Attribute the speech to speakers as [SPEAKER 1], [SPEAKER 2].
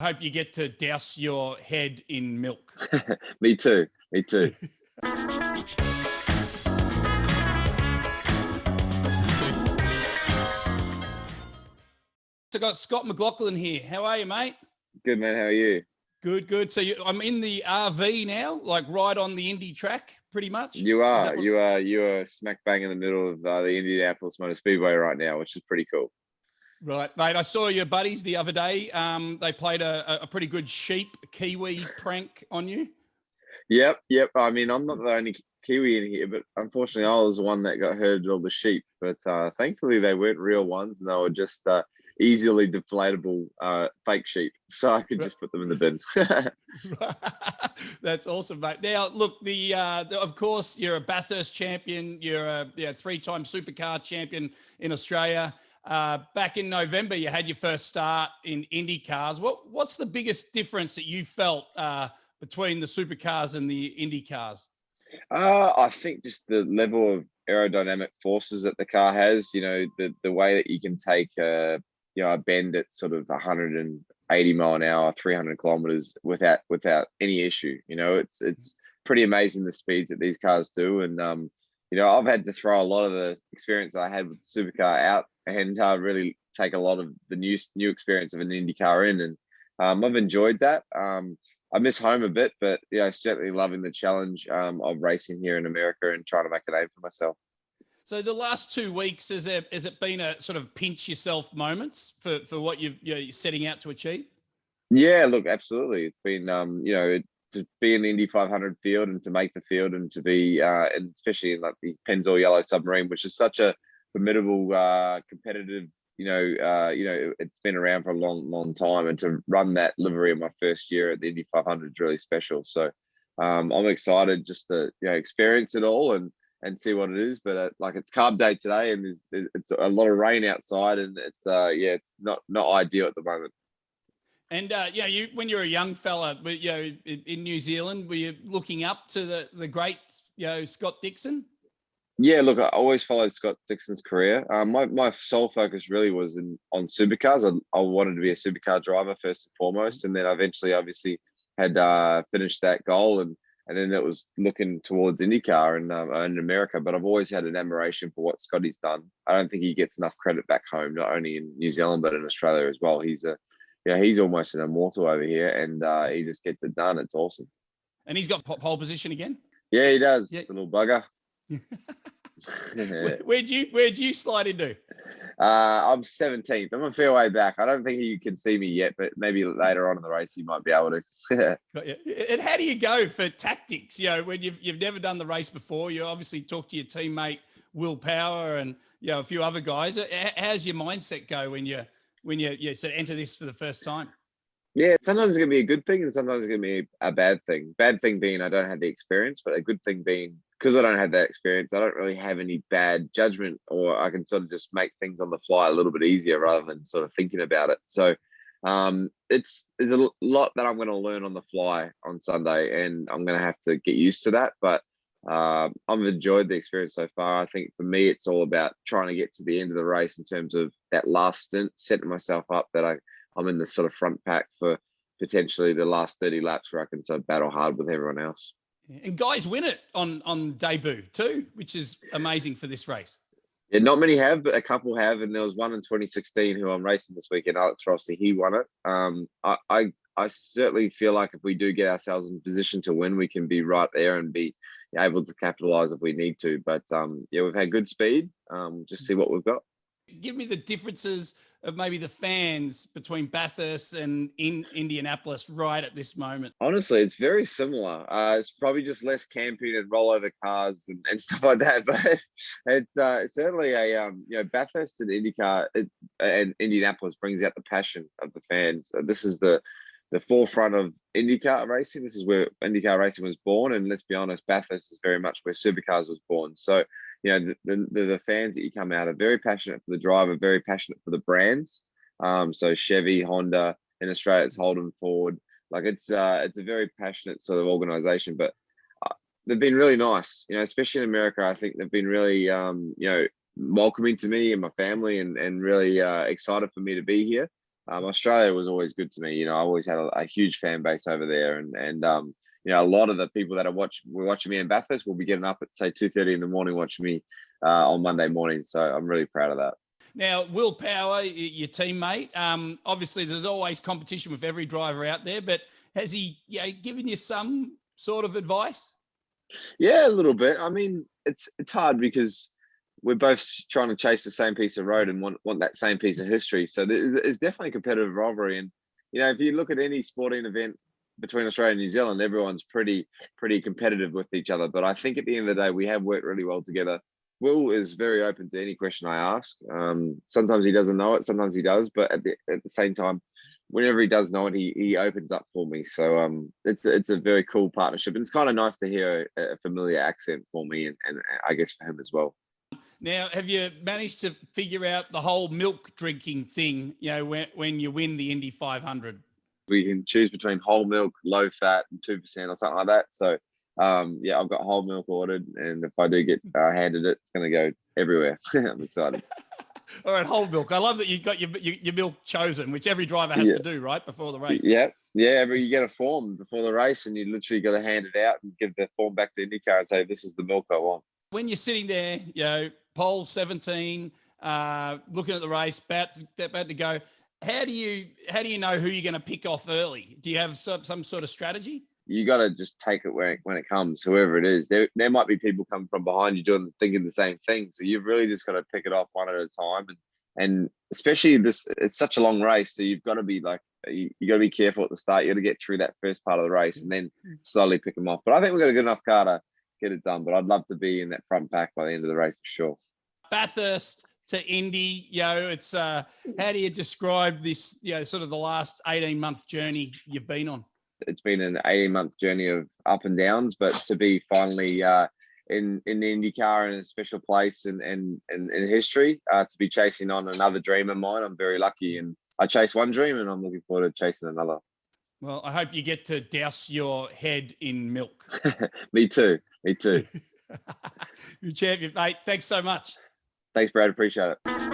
[SPEAKER 1] I hope you get to douse your head in milk.
[SPEAKER 2] Me too. Me too.
[SPEAKER 1] So I got Scott McLaughlin here. How are you, mate?
[SPEAKER 2] Good, man. How are you?
[SPEAKER 1] Good, good. So I'm in the RV now, like right on the Indy track, pretty much.
[SPEAKER 2] You are smack bang in the middle of the Indianapolis Motor Speedway right now, which is pretty cool.
[SPEAKER 1] Right, mate. I saw your buddies the other day. They played a pretty good sheep Kiwi prank on you.
[SPEAKER 2] Yep. I mean, I'm not the only Kiwi in here, but unfortunately, I was the one that got herded all the sheep. But thankfully, they weren't real ones, and they were just easily deflatable fake sheep. So I could just put them in the bin.
[SPEAKER 1] That's awesome, mate. Now, look, of course, you're a Bathurst champion. You're a three-time supercar champion in Australia. Back in November, you had your first start in Indy cars. What's the biggest difference that you felt between the supercars and the Indy cars?
[SPEAKER 2] I think just the level of aerodynamic forces that the car has. You know, the way that you can take a bend at sort of 180 mile an hour, 300 kilometers without any issue. You know, it's pretty amazing the speeds that these cars do. And I've had to throw a lot of the experience I had with the supercar out and really take a lot of the new experience of an Indy car in. And I've enjoyed that. I miss home a bit, but certainly loving the challenge of racing here in America and trying to make a name for myself.
[SPEAKER 1] So the last 2 weeks, has it been a sort of pinch yourself moments for what you're setting out to achieve?
[SPEAKER 2] Yeah, look, absolutely. It's been to be in the Indy 500 field and to make the field and to be and especially in like the Pennzoil Yellow Submarine, which is such a formidable competitive. It's been around for a long time, and to run that livery in my first year at the Indy 500 is really special. So I'm excited just to experience it all and see what it is. But it's carb day today, and it's a lot of rain outside, and it's not ideal at the moment.
[SPEAKER 1] And when you're a young fella, in New Zealand, were you looking up to the great Scott Dixon?
[SPEAKER 2] Yeah, look, I always followed Scott Dixon's career. My sole focus really was on supercars. I wanted to be a supercar driver first and foremost, and then eventually, obviously, had finished that goal, and then it was looking towards IndyCar and in America. But I've always had an admiration for what Scotty's done. I don't think he gets enough credit back home, not only in New Zealand but in Australia as well. He's almost an immortal over here, and he just gets it done. It's awesome.
[SPEAKER 1] And he's got pole position again?
[SPEAKER 2] Yeah, he does. Yeah. The little bugger.
[SPEAKER 1] Where'd you slide into?
[SPEAKER 2] I'm 17th. I'm a fair way back. I don't think you can see me yet, but maybe later on in the race you might be able to.
[SPEAKER 1] And how do you go for tactics? When you've never done the race before, you obviously talk to your teammate Will Power and a few other guys. How's your mindset go when you sort of enter this for the first time?
[SPEAKER 2] Yeah, sometimes it's going to be a good thing and sometimes it's going to be a bad thing. Bad thing being I don't have the experience, but a good thing being because I don't have that experience, I don't really have any bad judgment, or I can sort of just make things on the fly a little bit easier rather than sort of thinking about it. So there's a lot that I'm going to learn on the fly on Sunday, and I'm going to have to get used to that. But I've enjoyed the experience so far. I think for me, it's all about trying to get to the end of the race in terms of that last stint, setting myself up that I'm in the sort of front pack for potentially the last 30 laps where I can sort of battle hard with everyone else.
[SPEAKER 1] And guys win it on debut too, which is amazing for this race.
[SPEAKER 2] Yeah, not many have, but a couple have. And there was one in 2016 who I'm racing this weekend, Alex Rossi. He won it. I certainly feel like if we do get ourselves in position to win, we can be right there and be able to capitalize if we need to. But we've had good speed. Just see what we've got.
[SPEAKER 1] Give me the differences of maybe the fans between Bathurst and in Indianapolis right at this moment.
[SPEAKER 2] Honestly, it's very similar. It's probably just less camping and rollover cars and stuff like that. But it's certainly Bathurst and IndyCar and Indianapolis brings out the passion of the fans. This is the forefront of IndyCar racing. This is where IndyCar racing was born. And let's be honest, Bathurst is very much where supercars was born. So, the fans that you come out are very passionate for the driver, very passionate for the brands. So Chevy, Honda, in Australia, it's Holden, Ford. Like it's a very passionate sort of organization, but they've been really nice, especially in America. I think they've been really, welcoming to me and my family and really excited for me to be here. Australia was always good to me. You know, I always had a huge fan base over there, and you know, a lot of the people that were watching me in Bathurst will be getting up at say 2:30 in the morning watching me on Monday morning. So I'm really proud of that.
[SPEAKER 1] Now, Will Power, your teammate, obviously there's always competition with every driver out there, but has he, given you some sort of advice?
[SPEAKER 2] Yeah, a little bit. I mean, it's hard because we're both trying to chase the same piece of road and want that same piece of history. So there's definitely a competitive rivalry. And you know, if you look at any sporting event between Australia and New Zealand, everyone's pretty competitive with each other. But I think at the end of the day, we have worked really well together. Will is very open to any question I ask. Sometimes he doesn't know it, sometimes he does, but at the same time, whenever he does know it, he opens up for me. So it's a very cool partnership, and it's kind of nice to hear a familiar accent for me, and I guess for him as well.
[SPEAKER 1] Now, have you managed to figure out the whole milk drinking thing? You know, when you win the Indy 500,
[SPEAKER 2] we can choose between whole milk, low fat, and 2% or something like that. So yeah, I've got whole milk ordered, and if I do get handed it, it's going to go everywhere. I'm excited.
[SPEAKER 1] All right, whole milk. I love that you got your milk chosen, which every driver has to do, right, before the race.
[SPEAKER 2] Yeah, but you get a form before the race, and you literally got to hand it out and give the form back to IndyCar and say, "This is the milk I want."
[SPEAKER 1] When you're sitting there, you know, pole 17, looking at the race, about to go, how do you know who you're going to pick off early? Do you have some sort of strategy?
[SPEAKER 2] You got to just take it when it comes, whoever it is. There might be people coming from behind you thinking the same thing. So you've really just got to pick it off one at a time. And especially it's such a long race. So you've got to be like, you got to be careful at the start. You got to get through that first part of the race and then slowly pick them off. But I think we've got a good enough car to get it done. But I'd love to be in that front pack by the end of the race for sure.
[SPEAKER 1] Bathurst to Indy, it's how do you describe this, sort of the last 18-month journey you've been on?
[SPEAKER 2] It's been an 18-month journey of up and downs, but to be finally in the IndyCar in a special place in history, to be chasing on another dream of mine, I'm very lucky. And I chased one dream, and I'm looking forward to chasing another.
[SPEAKER 1] Well, I hope you get to douse your head in milk.
[SPEAKER 2] Me too.
[SPEAKER 1] You're champion, mate. Thanks so much.
[SPEAKER 2] Thanks, Brad. Appreciate it.